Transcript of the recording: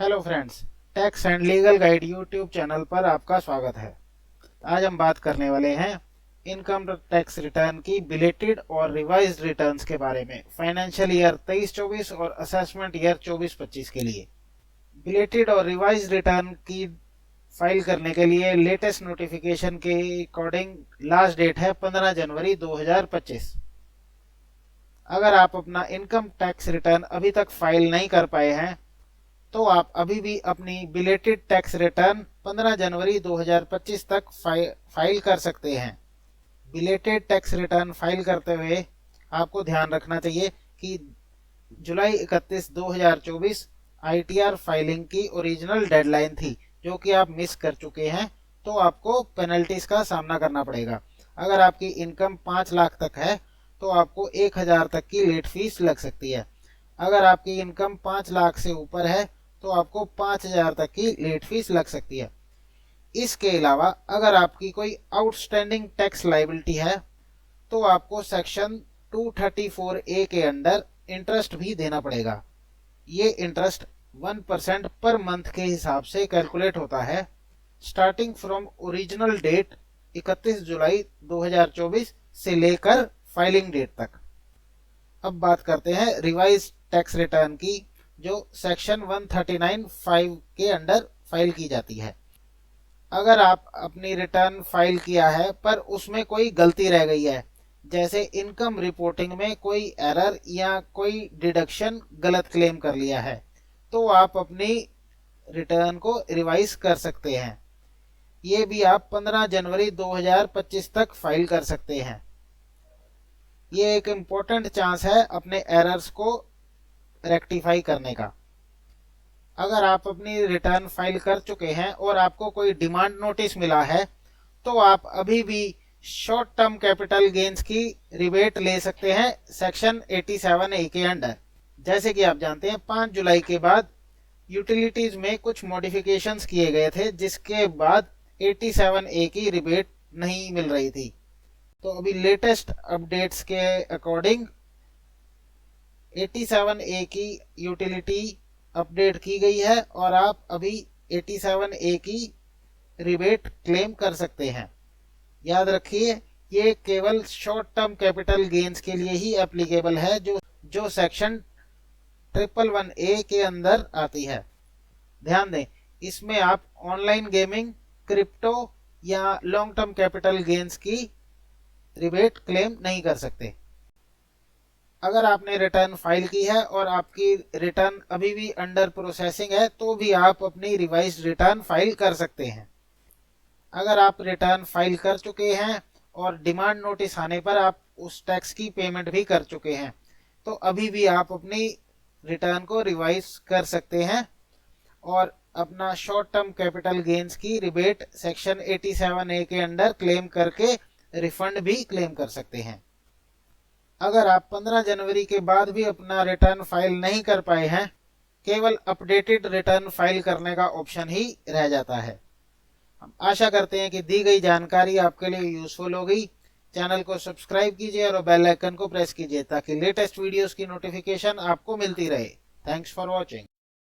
Hello friends, tax and legal guide YouTube channel पर आपका स्वागत है। आज हम बात करने वाले हैं इनकम टैक्स रिटर्न की बिलेटेड और रिवाइज्ड रिटर्न्स के बारे में फाइनेंशियल ईयर 23-24 और असेसमेंट ईयर 24-25 के लिए। बिलेटेड और रिवाइज्ड रिटर्न की फाइल करने के लिए लेटेस्ट नोटिफिकेशन के अकॉर्डिंग लास्ट डेट है 15 जनवरी 2025। अगर आप अपना इनकम टैक्स रिटर्न अभी तक फाइल नहीं कर पाए हैं तो आप अभी भी अपनी बिलेटेड टैक्स रिटर्न 15 जनवरी 2025 तक फाइल कर सकते हैं। बिलेटेड टैक्स रिटर्न फाइल करते हुए आपको ध्यान रखना चाहिए कि जुलाई 31 2024 आईटीआर फाइलिंग की ओरिजिनल डेडलाइन थी, जो कि आप मिस कर चुके हैं, तो आपको पेनल्टीज का सामना करना पड़ेगा। अगर आपकी इनकम 5 लाख तक है तो आपको 1000 तक की लेट फीस लग सकती है। अगर आपकी इनकम 5 लाख से ऊपर है तो आपको 5000 तक की लेट फीस लग सकती है। इसके अलावा अगर आपकी कोई आउटस्टैंडिंग टैक्स लायबिलिटी है तो आपको सेक्शन 234A के अंडर इंटरेस्ट भी देना पड़ेगा। ये इंटरेस्ट 1% पर मंथ के हिसाब से कैलकुलेट होता है, स्टार्टिंग फ्रॉम ओरिजिनल डेट 31 जुलाई 2024 से लेकर फाइलिंग डेट तक। अब बात करते हैं रिवाइज टैक्स रिटर्न की, जो सेक्शन 139(5) के अंडर फाइल की जाती है। अगर आप अपनी रिटर्न फाइल किया है पर उसमें कोई गलती रह गई है, जैसे इनकम रिपोर्टिंग में कोई एरर या कोई डिडक्शन गलत क्लेम कर लिया है, तो आप अपनी रिटर्न को रिवाइज कर सकते हैं। ये भी आप 15 जनवरी 2025 तक फाइल कर सकते हैं। ये एक इम्पोर्टेंट चांस है अपने एरर्स को रेक्टिफाई करने का। अगर आप अपनी रिटर्न फाइल कर चुके हैं और आपको कोई डिमांड नोटिस मिला है तो आप अभी भी शॉर्ट टर्म कैपिटल गेन्स की रिबेट ले सकते हैं सेक्शन 87A के अंडर। जैसे कि आप जानते हैं 5 जुलाई के बाद यूटिलिटीज में कुछ मॉडिफिकेशंस किए गए थे, जिसके बाद 87A की रिबेट नहीं मिल रही थी। तो अभी लेटेस्ट अपडेट्स के अकॉर्डिंग 87A की यूटिलिटी अपडेट की गई है और आप अभी 87A की रिबेट क्लेम कर सकते हैं। याद रखिए, ये केवल शॉर्ट टर्म कैपिटल गेन्स के लिए ही एप्लीकेबल है, जो सेक्शन 111A के अंदर आती है। ध्यान दें, इसमें आप ऑनलाइन गेमिंग, क्रिप्टो या लॉन्ग टर्म कैपिटल गेन्स की रिबेट क्लेम नहीं कर सकते। अगर आपने रिटर्न फाइल की है और आपकी रिटर्न अभी भी अंडर प्रोसेसिंग है तो भी आप अपनी रिवाइज्ड रिटर्न फाइल कर सकते हैं। अगर आप रिटर्न फाइल कर चुके हैं और डिमांड नोटिस आने पर आप उस टैक्स की पेमेंट भी कर चुके हैं तो अभी भी आप अपनी रिटर्न को रिवाइज कर सकते हैं और अपना शॉर्ट टर्म कैपिटल गेन्स की रिबेट सेक्शन 87A के अंडर क्लेम करके रिफंड भी क्लेम कर सकते हैं। अगर आप 15 जनवरी के बाद भी अपना रिटर्न फाइल नहीं कर पाए हैं, केवल अपडेटेड रिटर्न फाइल करने का ऑप्शन ही रह जाता है। हम आशा करते हैं कि दी गई जानकारी आपके लिए यूजफुल हो गई। चैनल को सब्सक्राइब कीजिए और बेल आइकन को प्रेस कीजिए ताकि लेटेस्ट वीडियोस की नोटिफिकेशन आपको मिलती रहे। Thanks for watching.